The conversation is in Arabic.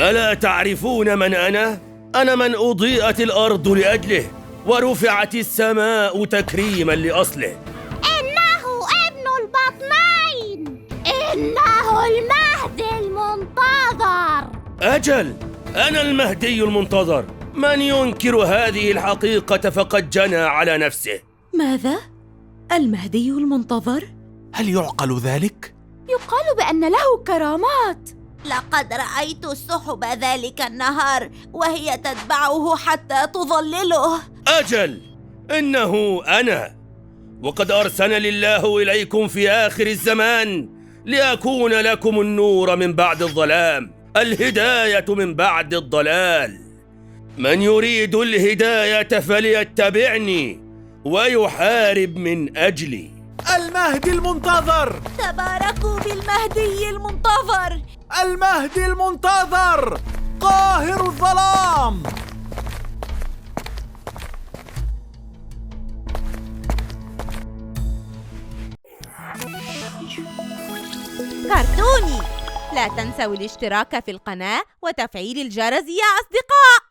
ألا تعرفون من أنا؟ أنا من أضيئت الأرض لأجله ورفعت السماء تكريما لأصله. إنه ابن البطنين، إنه المهدي المنتظر. أجل، أنا المهدي المنتظر. من ينكر هذه الحقيقة فقد جنى على نفسه. ماذا؟ المهدي المنتظر؟ هل يعقل ذلك؟ يقال بأن له كرامات. لقد رأيت السحب ذلك النهار وهي تتبعه حتى تظلله. أجل، إنه أنا، وقد أرسلني الله إليكم في آخر الزمان لأكون لكم النور من بعد الظلام، الهداية من بعد الضلال. من يريد الهداية فليتبعني ويحارب من أجلي. المهدي المنتظر! تباركوا بالمهدي المنتظر! المهدي المنتظر! قاهر الظلام! كرتوني. لا تنسوا الاشتراك في القناة وتفعيل الجرس يا أصدقاء.